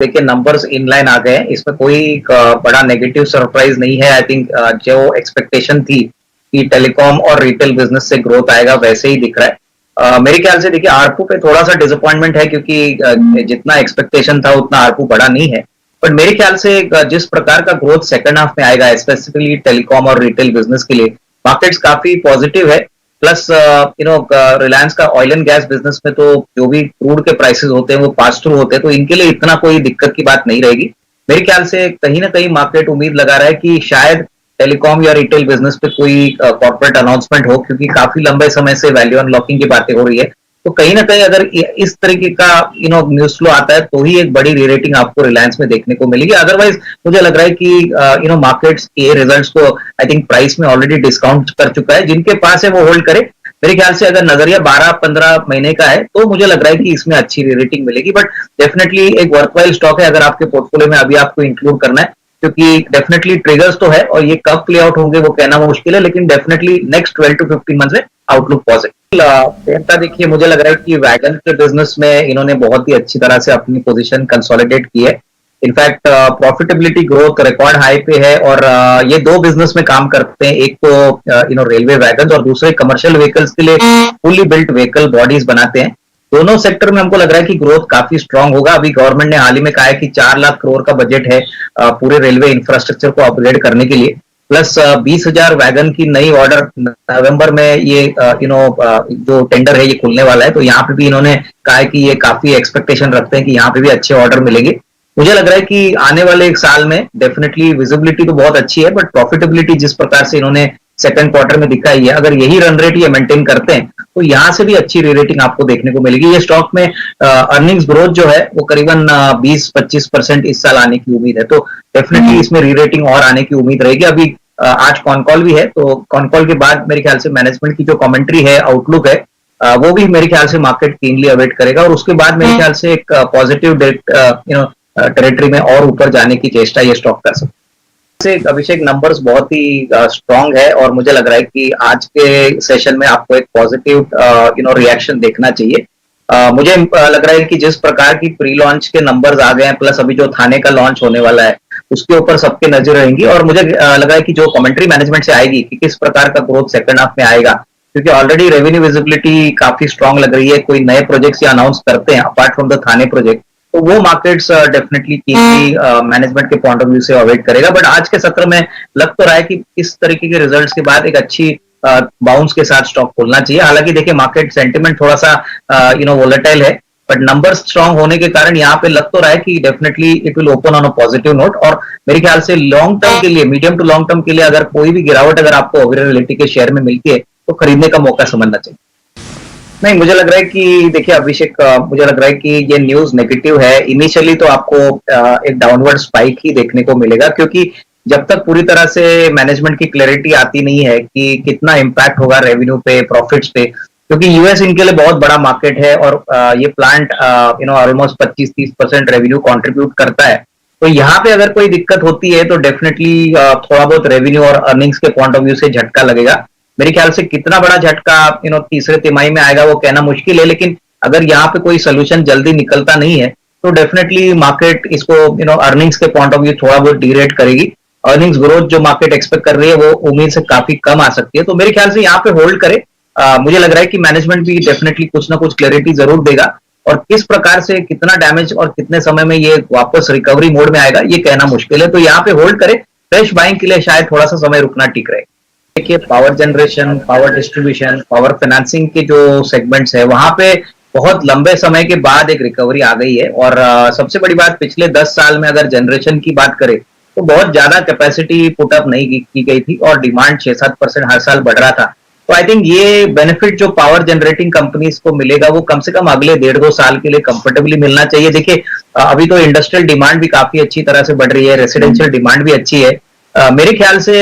देखिए numbers inline आ गए हैं, इसमें कोई बड़ा नेगेटिव सरप्राइज नहीं है। आई थिंक जो एक्सपेक्टेशन थी कि टेलीकॉम और रिटेल बिजनेस से ग्रोथ आएगा वैसे ही दिख रहा है। मेरे ख्याल से देखिए आरपू पे थोड़ा सा डिसअपॉइंटमेंट है क्योंकि जितना एक्सपेक्टेशन था उतना आरपू बड़ा नहीं है। बट मेरे ख्याल से जिस प्रकार का ग्रोथ सेकंड हाफ में आएगा स्पेसिफिकली टेलीकॉम और रिटेल बिजनेस के लिए मार्केट्स काफी पॉजिटिव है। प्लस रिलायंस का ऑयल एंड गैस बिजनेस में तो जो भी क्रूड के प्राइसेस होते हैं वो पास थ्रू होते हैं, तो इनके लिए इतना कोई दिक्कत की बात नहीं रहेगी। मेरे ख्याल से कहीं ना कहीं मार्केट उम्मीद लगा रहा है कि शायद टेलीकॉम या रिटेल बिजनेस पे कोई कॉर्पोरेट अनाउंसमेंट हो, क्योंकि काफी लंबे समय से वैल्यू अनलॉकिंग की बातें हो रही है। तो कहीं ना कहीं अगर इस तरीके का न्यूज फ्लो आता है तो ही एक बड़ी रीरेटिंग आपको रिलायंस में देखने को मिलेगी। अदरवाइज मुझे लग रहा है कि मार्केट्स के रिजल्ट्स को आई थिंक प्राइस में ऑलरेडी डिस्काउंट कर चुका है। जिनके पास है वो होल्ड करे। मेरे ख्याल से अगर नजरिया 12-15 महीने का है तो मुझे लग रहा है कि इसमें अच्छी रेटिंग मिलेगी। बट डेफिनेटली एक वर्कवाइल स्टॉक है अगर आपके पोर्टफोलियो में अभी आपको इंक्लूड करना है, क्योंकि डेफिनेटली ट्रिगर्स तो है और ये कब प्ले आउट होंगे वो कहना मुश्किल है, लेकिन डेफिनेटली नेक्स्ट 12 to 15 मंथ में आउटलुक पॉजिटिव। देखिए मुझे लग रहा है कि वैगन के बिजनेस में इन्होंने बहुत ही अच्छी तरह से अपनी पोजीशन कंसोलिडेट की है। In fact profitability growth record high पे है और ये दो बिजनेस में काम करते हैं। एक तो रेलवे वैगन और दूसरे कमर्शियल व्हीकल्स के लिए फुली बिल्ट व्हीकल बॉडीज बनाते हैं। दोनों सेक्टर में हमको लग रहा है कि ग्रोथ काफी स्ट्रांग होगा। अभी गवर्नमेंट ने हाल ही में कहा है कि 4 लाख करोड़ का बजट है पूरे रेलवे इंफ्रास्ट्रक्चर को अपग्रेड करने के लिए। प्लस 20,000 वैगन की नई ऑर्डर नवंबर में ये जो टेंडर है ये खुलने वाला है। तो यहाँ पे भी इन्होंने कहा है कि ये काफी एक्सपेक्टेशन रखते हैं कि यहाँ पे भी अच्छे ऑर्डर मिलेंगे। मुझे लग रहा है कि आने वाले एक साल में डेफिनेटली विजिबिलिटी तो बहुत अच्छी है, बट प्रॉफिटेबिलिटी जिस प्रकार से इन्होंने सेकंड क्वार्टर में दिखाई है, अगर यही रन रेट ये मेंटेन करते हैं तो यहां से भी अच्छी रीरेटिंग आपको देखने को मिलेगी। ये स्टॉक में अर्निंग्स ग्रोथ जो है वो करीबन 20-25% इस साल आने की उम्मीद है। तो डेफिनेटली इसमें रीरेटिंग और आने की उम्मीद रहेगी। अभी आज कॉन कॉल भी है, तो कॉन कॉल के बाद मेरे ख्याल से मैनेजमेंट की जो कमेंट्री है, आउटलुक है, वो भी मेरे ख्याल से मार्केट कीनली अवेट करेगा और उसके बाद मेरे ख्याल से एक पॉजिटिव टेरिटरी में और ऊपर जाने की चेष्टा ये स्टॉक कर सकते हैं। अभिषेक नंबर्स बहुत ही स्ट्रांग है और मुझे लग रहा है कि आज के सेशन में आपको एक पॉजिटिव रिएक्शन देखना चाहिए। मुझे लग रहा है कि जिस प्रकार की प्री लॉन्च के नंबर्स आ गए हैं, प्लस अभी जो थाने का लॉन्च होने वाला है उसके ऊपर सबके नजर रहेंगी और मुझे लग रहा है कि जो कमेंट्री मैनेजमेंट से आएगी कि किस प्रकार का ग्रोथ सेकंड हाफ में आएगा, क्योंकि ऑलरेडी रेवेन्यू विजिबिलिटी काफी स्ट्रांग लग रही है। कोई नए प्रोजेक्ट्स या अनाउंस करते हैं apart from the Thane project, तो वो मार्केट्स डेफिनेटली मैनेजमेंट के पॉइंट ऑफ व्यू से अवॉइड करेगा। बट आज के सत्र में लग तो रहा है कि इस तरीके के रिजल्ट्स के बाद एक अच्छी बाउंस के साथ स्टॉक खोलना चाहिए। हालांकि देखिए मार्केट सेंटिमेंट थोड़ा सा वोलेटाइल है, बट नंबर स्ट्रांग होने के कारण यहाँ पे लग तो रहा है कि definitely it will open on a positive note. और मेरे ख्याल से लॉन्ग टर्म के लिए, मीडियम टू लॉन्ग टर्म के लिए अगर कोई भी गिरावट अगर आपको ओवरऑलिटी के शेयर में मिलती है तो खरीदने का मौका समझना चाहिए। नहीं, मुझे लग रहा है कि देखिए अभिषेक, मुझे लग रहा है कि ये न्यूज नेगेटिव है। इनिशियली तो आपको एक डाउनवर्ड स्पाइक ही देखने को मिलेगा, क्योंकि जब तक पूरी तरह से मैनेजमेंट की क्लैरिटी आती नहीं है कि कितना इम्पैक्ट होगा रेवेन्यू पे, प्रॉफिट्स पे, क्योंकि यूएस इनके लिए बहुत बड़ा मार्केट है और ये प्लांट ऑलमोस्ट 25-30% रेवेन्यू कॉन्ट्रीब्यूट करता है। तो यहाँ पे अगर कोई दिक्कत होती है तो डेफिनेटली थोड़ा बहुत रेवेन्यू और अर्निंग्स के पॉइंट ऑफ व्यू से झटका लगेगा। मेरे ख्याल से कितना बड़ा झटका तीसरे तिमाही में आएगा वो कहना मुश्किल है, लेकिन अगर यहाँ पे कोई सोल्यूशन जल्दी निकलता नहीं है तो डेफिनेटली मार्केट इसको अर्निंग्स के पॉइंट ऑफ व्यू थोड़ा बहुत डीरेट करेगी। अर्निंग्स ग्रोथ जो मार्केट एक्सपेक्ट कर रही है वो उम्मीद से काफी कम आ सकती है। तो मेरे ख्याल से यहाँ पे होल्ड करे। मुझे लग रहा है कि मैनेजमेंट भी डेफिनेटली कुछ ना कुछ क्लैरिटी जरूर देगा और किस प्रकार से कितना डैमेज और कितने समय में ये वापस रिकवरी मोड में आएगा ये कहना मुश्किल है। तो यहाँ पे होल्ड करे। फ्रेश बाइंग के लिए शायद थोड़ा सा समय रुकना ठीक रहेगा। देखिए power generation, power distribution, power financing के जो सेगमेंट्स है वहां पे बहुत लंबे समय के बाद एक रिकवरी आ गई है। और सबसे बड़ी बात, पिछले 10 साल में अगर जनरेशन की बात करें तो बहुत ज्यादा कैपेसिटी पुटअप नहीं की गई थी और डिमांड 6-7% हर साल बढ़ रहा था। तो आई थिंक ये बेनिफिट जो पावर जनरेटिंग कंपनीज को मिलेगा वो कम से कम अगले 1.5-2 साल के लिए कंफर्टेबली मिलना चाहिए। देखिए अभी तो इंडस्ट्रियल डिमांड भी काफी अच्छी तरह से बढ़ रही है, रेसिडेंशियल डिमांड भी अच्छी है। मेरे ख्याल से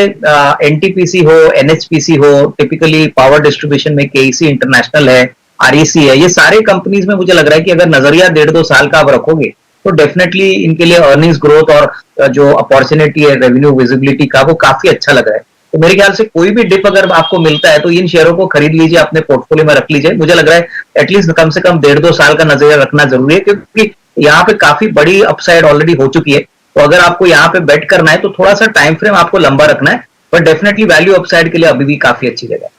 एनटीपीसी हो, एनएचपीसी हो, टिपिकली पावर डिस्ट्रीब्यूशन में केईसी इंटरनेशनल है, आरईसी है, ये सारे कंपनीज में मुझे लग रहा है कि अगर नजरिया 1.5-2 साल का आप रखोगे तो डेफिनेटली इनके लिए अर्निंग्स ग्रोथ और जो अपॉर्चुनिटी है रेवेन्यू विजिबिलिटी का वो काफी अच्छा लग रहा है। तो मेरे ख्याल से कोई भी डिप अगर आपको मिलता है तो इन शेयरों को खरीद लीजिए, अपने पोर्टफोलियो में रख लीजिए। मुझे लग रहा है एटलीस्ट कम से कम 1.5-2 साल का नजरिया रखना जरूरी है, क्योंकि यहाँ पे काफी बड़ी अपसाइड ऑलरेडी हो चुकी है, तो अगर आपको यहाँ पे बेट करना है तो थोड़ा सा टाइम फ्रेम आपको लंबा रखना है, बट डेफिनेटली वैल्यू अपसाइड के लिए अभी भी काफी अच्छी जगह है।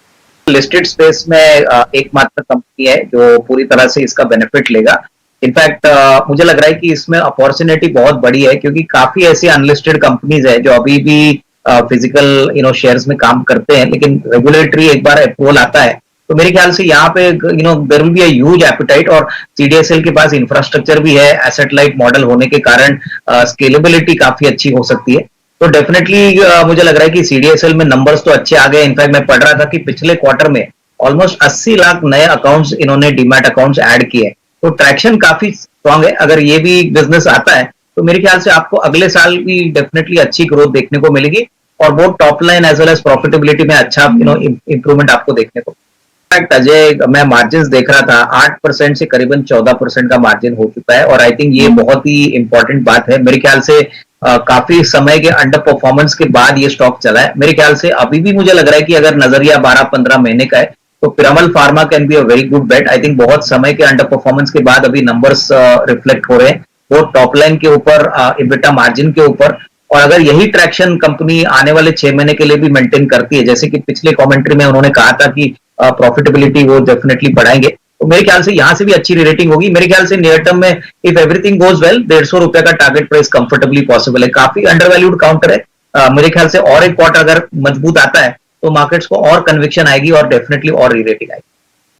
लिस्टेड स्पेस में एकमात्र कंपनी है जो पूरी तरह से इसका बेनिफिट लेगा। इनफैक्ट मुझे लग रहा है कि इसमें अपॉर्चुनिटी बहुत बड़ी है, क्योंकि काफी ऐसी अनलिस्टेड कंपनीज है जो अभी भी फिजिकल शेयर्स में काम करते हैं, लेकिन रेगुलेटरी एक बार अप्रूवल आता है तो मेरे ख्याल से यहाँ पे there will be a huge appetite, और सीडीएसएल के पास इंफ्रास्ट्रक्चर भी है, एसेट लाइट मॉडल होने के कारण स्केलेबिलिटी काफी अच्छी हो सकती है। तो डेफिनेटली मुझे लग रहा है कि सीडीएसएल में नंबर्स तो अच्छे आ गए। इनफैक्ट मैं पढ़ रहा था कि पिछले क्वार्टर में ऑलमोस्ट 80 लाख नए अकाउंट्स इन्होंने डीमैट अकाउंट्स ऐड किए, तो ट्रैक्शन काफी स्ट्रांग है। अगर ये भी बिजनेस आता है तो मेरे ख्याल से आपको अगले साल भी डेफिनेटली अच्छी ग्रोथ देखने को मिलेगी, और वो top line as well as profitability में अच्छा इंप्रूवमेंट आपको देखने को। इनफैक्ट अजय, मैं मार्जिन देख रहा था, 8% से करीबन 14% का मार्जिन हो चुका है, और आई थिंक ये बहुत ही इंपॉर्टेंट बात है। मेरे ख्याल से काफी समय के अंडर परफॉर्मेंस के बाद ये स्टॉक चला है। मेरे ख्याल से अभी भी मुझे लग रहा है कि अगर नजरिया 12-15 महीने का है तो Piramal pharma can be a very good bet. I think बहुत समय के अंडर परफॉर्मेंस के बाद अभी नंबर्स रिफ्लेक्ट हो रहे हैं, वो टॉप लाइन के ऊपर, इबिटा मार्जिन के ऊपर, और अगर यही ट्रैक्शन कंपनी आने वाले 6 महीने के लिए भी मेंटेन करती है, जैसे कि पिछले कमेंट्री में उन्होंने कहा था कि प्रॉफिटेबिलिटी वो डेफिनेटली बढ़ाएंगे, तो मेरे ख्याल से यहां से भी अच्छी रेटिंग होगी। मेरे ख्याल से नियर टर्म में इफ एवरीथिंग गोज वेल, 150 रुपए का टारगेट प्राइस कंफर्टेबली पॉसिबल है। काफी अंडर वैल्यूड काउंटर है। मेरे ख्याल से और एक क्वार्टर अगर मजबूत आता है तो मार्केट्स को और कन्विक्शन आएगी और डेफिनेटली और री रेटिंग आएगी।